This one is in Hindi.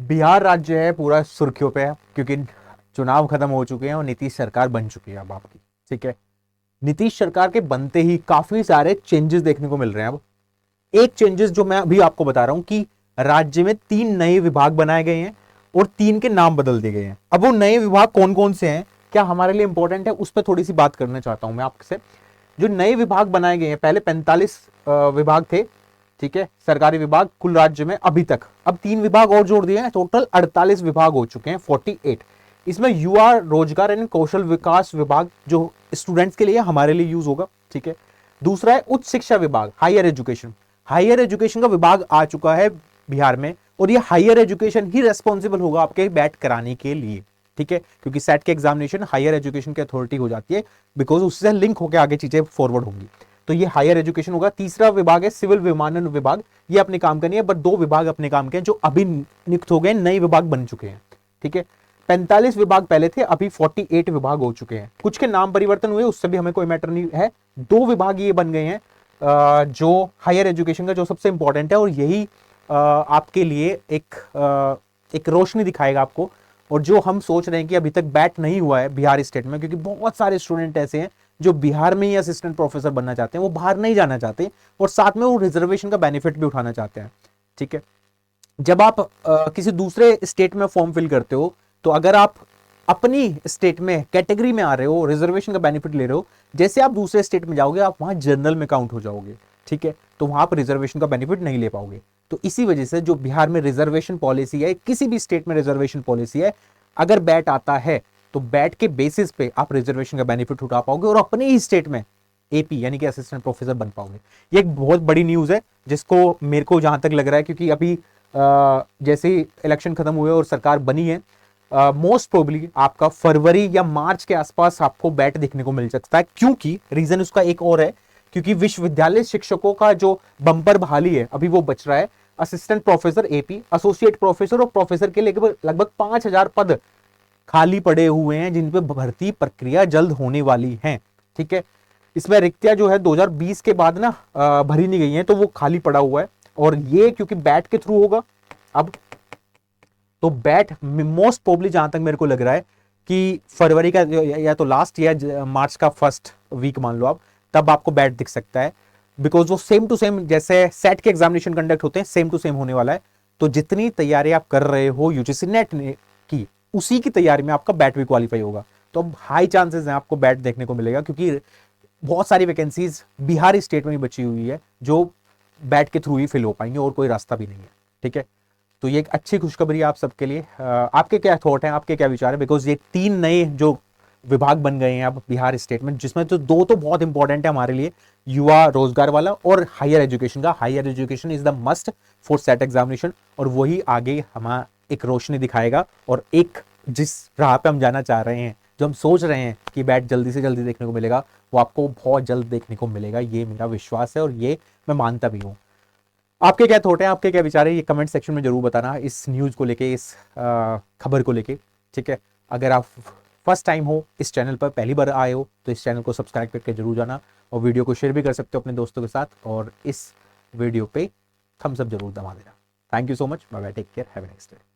बिहार राज्य है पूरा सुर्खियों पे है क्योंकि चुनाव खत्म हो चुके हैं और नीतीश सरकार बन चुकी है अब आपकी। ठीक है, नीतीश सरकार के बनते ही काफी सारे चेंजेस देखने को मिल रहे हैं। अब एक चेंजेस जो मैं अभी आपको बता रहा हूं कि राज्य में 3 नए विभाग बनाए गए हैं और 3 के नाम बदल दिए गए हैं। अब वो नए विभाग कौन कौन से हैं, क्या हमारे लिए इंपॉर्टेंट है, उस पर थोड़ी सी बात करना चाहता हूं मैं आपसे। जो नए विभाग बनाए गए हैं, पहले 45 विभाग थे, ठीक है, सरकारी विभाग कुल राज्य में अभी तक, अब 3 विभाग और जोड़ दिए हैं, टोटल 48 विभाग हो चुके हैं, 48। इसमें युवा रोजगार एंड कौशल विकास विभाग जो स्टूडेंट्स के लिए हमारे लिए यूज होगा। ठीक है, दूसरा है उच्च शिक्षा विभाग, हायर एजुकेशन। हायर एजुकेशन का विभाग आ चुका है बिहार में और ये हायर एजुकेशन ही रेस्पॉन्सिबल होगा आपके बैट कराने के लिए। ठीक है, क्योंकि सेट के एग्जामिनेशन हायर एजुकेशन की अथॉरिटी हो जाती है, बिकॉज उससे लिंक होकर आगे चीजें फॉरवर्ड होंगी। तो ये हायर एजुकेशन होगा। तीसरा विभाग है सिविल विमानन विभाग, ये अपने काम का नहीं है, बट 2 विभाग अपने काम के हैं जो अभी नियुक्त हो गए, नए विभाग बन चुके हैं। ठीक है, 45 विभाग पहले थे, अभी 48 विभाग हो चुके हैं। कुछ के नाम परिवर्तन हुए, उससे भी हमें कोई मैटर नहीं है। 2 विभाग ये बन गए हैं जो हायर एजुकेशन का, जो सबसे इंपॉर्टेंट है और यही आपके लिए एक रोशनी दिखाएगा आपको। और जो हम सोच रहे हैं कि अभी तक बैट नहीं हुआ है बिहार स्टेट में, क्योंकि बहुत सारे स्टूडेंट ऐसे हैं जो बिहार में ही असिस्टेंट प्रोफेसर बनना चाहते हैं, वो बाहर नहीं जाना चाहते और साथ में वो रिजर्वेशन का बेनिफिट भी उठाना चाहते हैं। ठीक है, जब आप किसी दूसरे स्टेट में फॉर्म फिल करते हो, तो अगर आप अपनी स्टेट में कैटेगरी में आ रहे हो, रिजर्वेशन का बेनिफिट ले रहे हो, जैसे आप दूसरे स्टेट में जाओगे आप वहां जनरल में काउंट हो जाओगे। ठीक है, तो वहां आप रिजर्वेशन का बेनिफिट नहीं ले पाओगे। तो इसी वजह से जो बिहार में रिजर्वेशन पॉलिसी है, किसी भी स्टेट में रिजर्वेशन पॉलिसी है, अगर बैट आता है तो बैट के बेसिस पे आप रिजर्वेशन का बेनिफिट उठा पाओगे और अपने ही स्टेट में एपी यानी कि असिस्टेंट प्रोफेसर बन पाओगे। ये एक बहुत बड़ी न्यूज है जिसको मेरे को जहां तक लग रहा है, क्योंकि अभी जैसे ही इलेक्शन खत्म हुए और सरकार बनी है, मोस्ट प्रोबेबली आपका फरवरी या मार्च के आसपास आपको बैट देखने को मिल सकता है। क्योंकि रीजन उसका एक और है, क्योंकि विश्वविद्यालय शिक्षकों का जो बंपर बहाली है अभी वो बच रहा है। Assistant professor AP, associate professor और प्रोफेसर के लगभग 5000 पद खाली पड़े हुए हैं जिन पे भर्ती प्रक्रिया जल्द होने वाली है। ठीक है, इसमें रिक्तियां जो है 2020 के बाद ना भरी नहीं गई हैं, तो वो खाली पड़ा हुआ है। और ये क्योंकि बैट के थ्रू होगा अब, तो बैट मोस्ट प्रोबेबली जहां तक मेरे को लग रहा है कि फरवरी का या तो लास्ट या मार्च का फर्स्ट वीक मान लो आप, तब आपको बैट दिख सकता है। बिकॉज वो सेम टू सेम जैसे सेट के एग्जामिनेशन कंडक्ट होते हैं, सेम टू सेम होने वाला है। तो जितनी तैयारी आप कर रहे हो यूजीसी नेट की, उसी की तैयारी में आपका बैट भी क्वालिफाई होगा। तो अब हाई चांसेस हैं आपको बैट देखने को मिलेगा, क्योंकि बहुत सारी वैकेंसीज बिहार स्टेट में ही बची हुई है जो बैट के थ्रू ही फिल हो पाएंगे और कोई रास्ता भी नहीं है। ठीक है, तो ये एक अच्छी खुशखबरी है आप सबके लिए। आपके क्या थॉट हैं, आपके क्या विचार है, बिकॉज ये 3 नए जो विभाग बन गए हैं अब बिहार स्टेट में, जिसमें तो 2 तो बहुत इंपॉर्टेंट है हमारे लिए, युवा रोजगार वाला और हायर एजुकेशन का। Higher education is the must for SET examination, और वही आगे हमारा एक रोशनी दिखाएगा और एक जिस राह पे हम जाना चाह रहे हैं, जो हम सोच रहे हैं कि बैट जल्दी से जल्दी देखने को मिलेगा, वो आपको बहुत जल्द देखने को मिलेगा। ये मेरा विश्वास है और ये मैं मानता भी हूँ। आपके क्या थॉट है, आपके क्या विचार है, ये कमेंट सेक्शन में जरूर बताना इस न्यूज़ को लेके, इस खबर को लेके। ठीक है, अगर आप फर्स्ट टाइम हो इस चैनल पर, पहली बार आए हो, तो इस चैनल को सब्सक्राइब करके जरूर जाना और वीडियो को शेयर भी कर सकते हो अपने दोस्तों के साथ, और इस वीडियो पे थम्स अप जरूर दबा देना। Thank you so much, bye bye, take care, have a nice day.